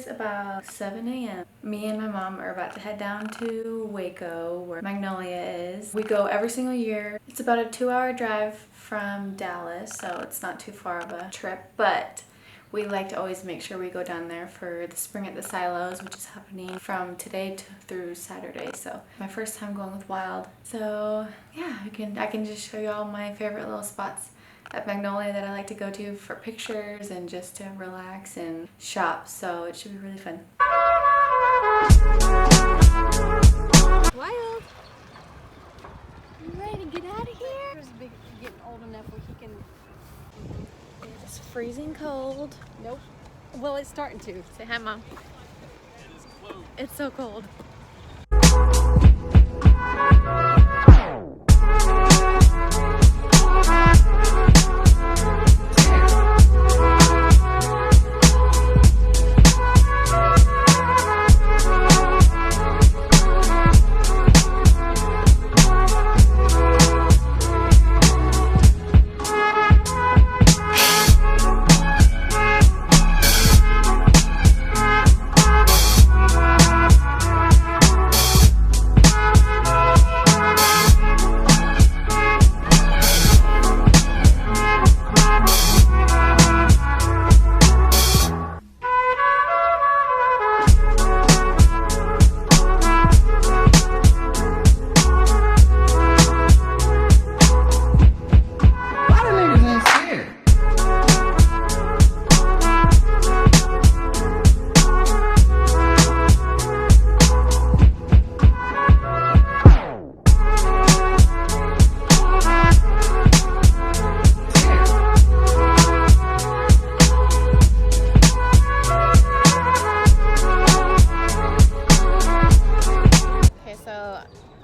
is about 7 a.m. Me and my mom are about to head down to Waco, where Magnolia is. We go every single year. It's about a 2-hour drive from Dallas, so it's not too far of a trip, but we like to always make sure we go down there for the Spring at the Silos, which is happening from today through Saturday. So my first time going with Wild. So yeah, I can just show you all my favorite little spots at Magnolia that I like to go to for pictures and just to relax and shop. So it should be really fun. Wild, you ready to get out of here? He's getting old enough where he can. It's freezing cold. Nope. Well, it's starting to. Say hi, Mom. It's so cold.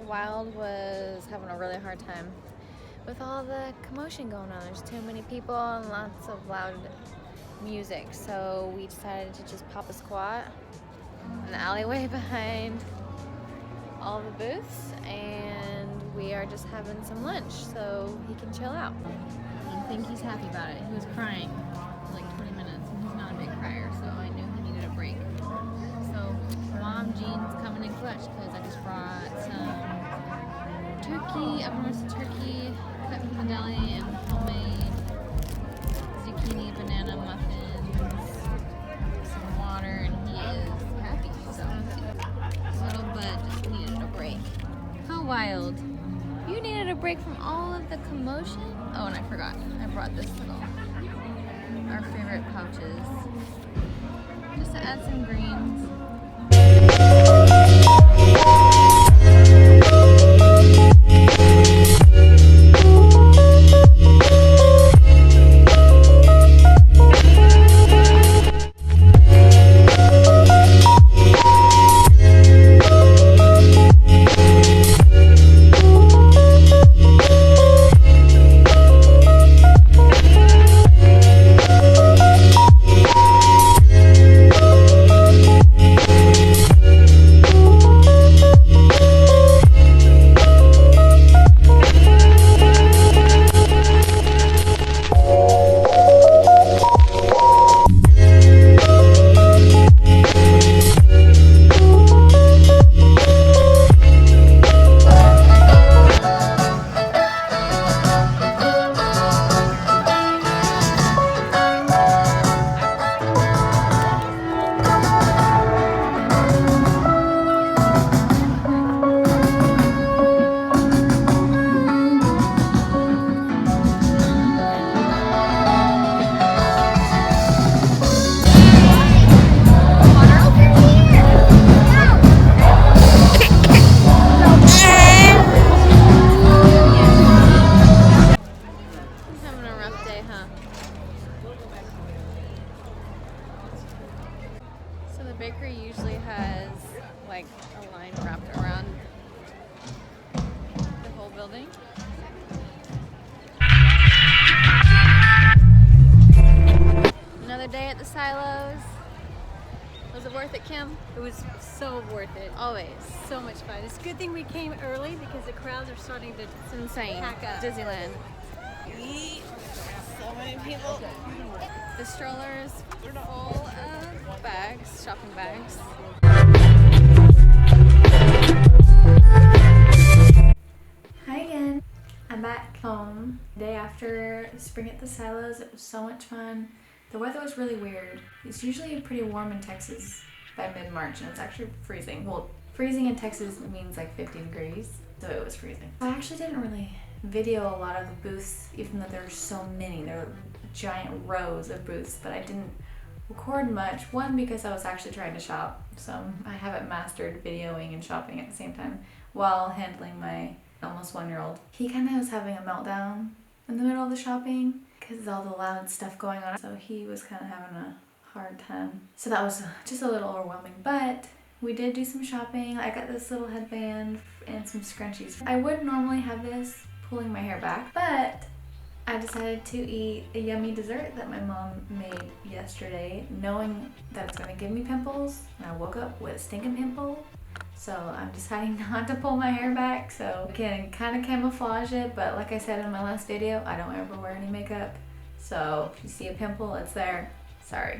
Wild was having a really hard time with all the commotion going on. There's too many people and lots of loud music, so we decided to just pop a squat in the alleyway behind all the booths, and we are just having some lunch so he can chill out. I think he's happy about it. He was crying for like 20 minutes, and he's not a big crier, so I knew he needed a break. So Mom Jean's coming in clutch because I just brought some turkey, oven roasted turkey, cut from the deli, and homemade zucchini banana muffins, some water, and he is happy. So little bud just needed a break. How Wild? You needed a break from all of the commotion? Oh, and I forgot. I brought this little, our favorite pouches, just to add some greens. So the bakery usually has like a line wrapped around the whole building. Another day at the silos. Was it worth it, Kim? It was so worth it. Always. So much fun. It's a good thing we came early because the crowds are starting to It's insane. pack up. Disneyland. Eat so many showing people the strollers full of bags, shopping bags. Hi again. I'm back home. The day after spring at the silos, it was so much fun. The weather was really weird. It's usually pretty warm in Texas by mid-March, and it's actually freezing. Well, freezing in Texas means like 50 degrees, so it was freezing. I actually didn't really video a lot of the booths, even though there were so many. There were giant rows of booths, but I didn't record much. One, because I was actually trying to shop, so I haven't mastered videoing and shopping at the same time while handling my almost 1-year-old. He kind of was having a meltdown in the middle of the shopping because of all the loud stuff going on, so he was kind of having a hard time. So that was just a little overwhelming, but we did do some shopping. I got this little headband and some scrunchies. I would normally have this pulling my hair back, but I decided to eat a yummy dessert that my mom made yesterday, knowing that it's gonna give me pimples, and I woke up with a stinking pimple. So I'm deciding not to pull my hair back so I can kind of camouflage it, but like I said in my last video, I don't ever wear any makeup. So if you see a pimple, it's there. Sorry.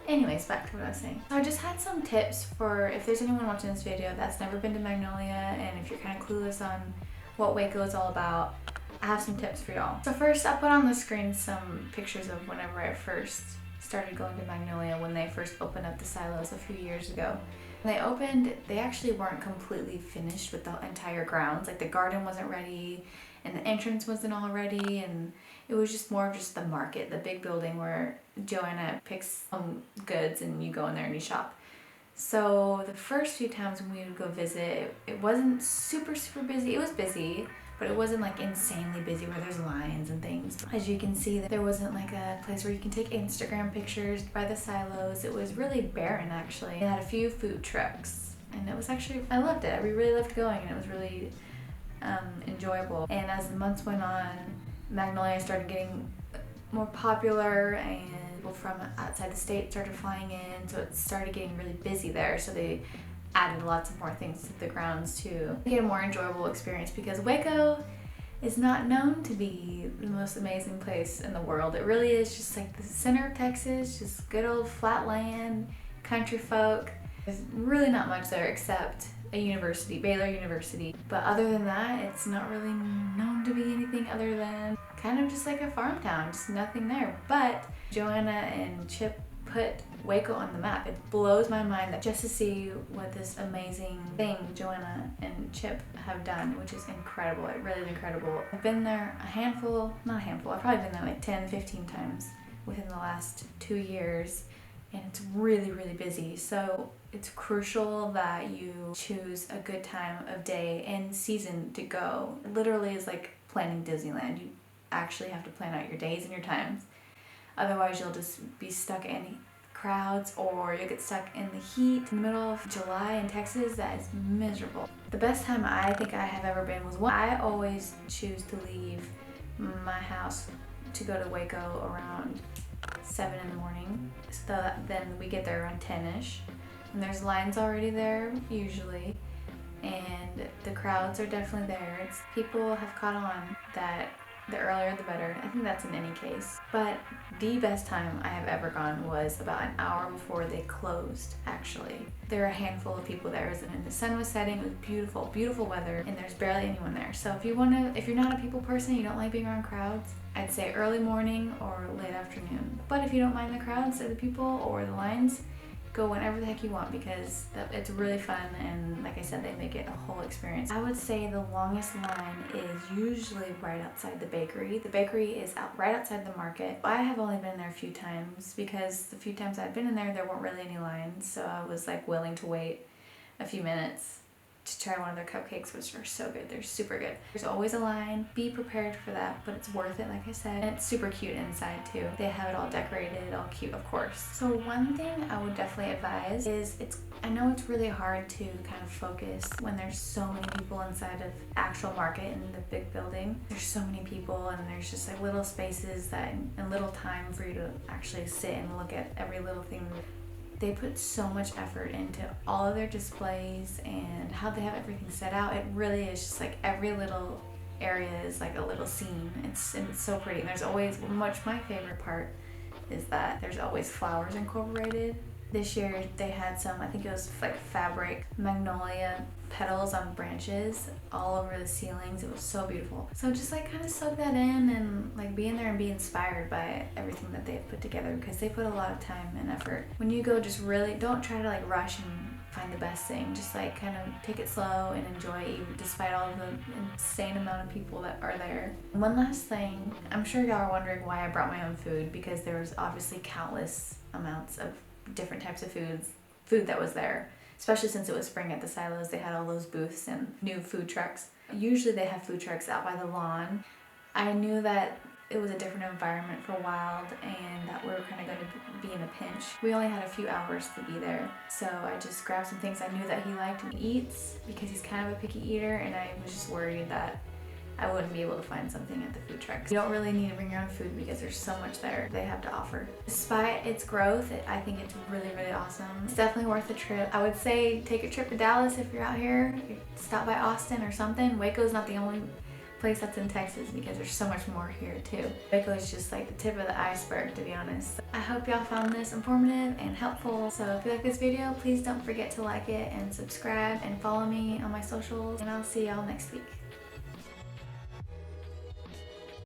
Anyways, back to what I was saying. So I just had some tips for if there's anyone watching this video that's never been to Magnolia, and if you're kind of clueless on what Waco is all about, I have some tips for y'all. So first, I put on the screen some pictures of whenever I first started going to Magnolia, when they first opened up the silos a few years ago. When they opened, they actually weren't completely finished with the entire grounds. Like the garden wasn't ready, and the entrance wasn't all ready, and it was just more of just the market, the big building where Joanna picks goods and you go in there and you shop. So the first few times when we would go visit, it wasn't super busy. It was busy, but it wasn't like insanely busy where there's lines and things. As you can see, there wasn't like a place where you can take Instagram pictures by the silos. It was really barren actually. It had a few food trucks, and it was actually, I loved it. We really loved going, and it was really enjoyable. And as the months went on, Magnolia started getting more popular, and people from outside the state started flying in, so it started getting really busy there. So they added lots of more things to the grounds to get a more enjoyable experience, because Waco is not known to be the most amazing place in the world. It really is just like the center of Texas, just good old flat land, country folk. There's really not much there except a university, Baylor University. But other than that, it's not really known to be anything other than kind of just like a farm town, just nothing there. But Joanna and Chip put Waco on the map. It blows my mind that just to see what this amazing thing Joanna and Chip have done, which is incredible. It really is incredible. I've been there I've probably been there like 10, 15 times within the last 2 years, and it's really busy. So it's crucial that you choose a good time of day and season to go. It literally is like planning Disneyland. You actually have to plan out your days and your times. Otherwise, you'll just be stuck in crowds, or you'll get stuck in the heat in the middle of July in Texas. That is miserable. The best time I think I have ever been was when I always choose to leave my house to go to Waco around 7 in the morning. So that then we get there around 10-ish. And there's lines already there, usually. And the crowds are definitely there. People have caught on that the earlier the better. I think that's in any case. But the best time I have ever gone was about an hour before they closed, actually. There were a handful of people there, and the sun was setting. It was beautiful weather, and there's barely anyone there. So if you're not a people person, you don't like being around crowds, I'd say early morning or late afternoon. But if you don't mind the crowds or the people or the lines, go whenever the heck you want, because it's really fun, and like I said, they make it a whole experience. I would say the longest line is usually right outside the bakery. The bakery is right outside the market. I have only been there a few times, because the few times I've been in there weren't really any lines, so I was like willing to wait a few minutes to try one of their cupcakes, which are so good. They're super good. There's always a line. Be prepared for that, but it's worth it, like I said. And it's super cute inside too. They have it all decorated, all cute, of course. So one thing I would definitely advise is I know it's really hard to kind of focus when there's so many people inside of actual market in the big building. There's so many people, and there's just like little spaces and little time for you to actually sit and look at every little thing. They put so much effort into all of their displays and how they have everything set out. It really is just like every little area is like a little scene. It's so pretty. And there's always my favorite part is that there's always flowers incorporated. This year they had some, I think it was like fabric magnolia petals on branches all over the ceilings. It was so beautiful. So just like kind of soak that in and like be in there and be inspired by everything that they've put together, because they put a lot of time and effort. When you go, just really don't try to like rush and find the best thing. Just like kind of take it slow and enjoy it, despite all the insane amount of people that are there. One last thing, I'm sure y'all are wondering why I brought my own food, because there was obviously countless amounts of different types of food that was there, especially since it was spring at the silos. They had all those booths and new food trucks. Usually they have food trucks out by the lawn. I knew that it was a different environment for Wild and that we were kind of going to be in a pinch. We only had a few hours to be there, so I just grabbed some things I knew that he liked and eats, because he's kind of a picky eater, and I was just worried that I wouldn't be able to find something at the food trucks. You don't really need to bring your own food because there's so much there they have to offer. Despite its growth, I think it's really, really awesome. It's definitely worth the trip. I would say take a trip to Dallas if you're out here. Stop by Austin or something. Waco's not the only place that's in Texas, because there's so much more here too. Waco is just like the tip of the iceberg, to be honest. I hope y'all found this informative and helpful. So if you like this video, please don't forget to like it and subscribe and follow me on my socials, and I'll see y'all next week.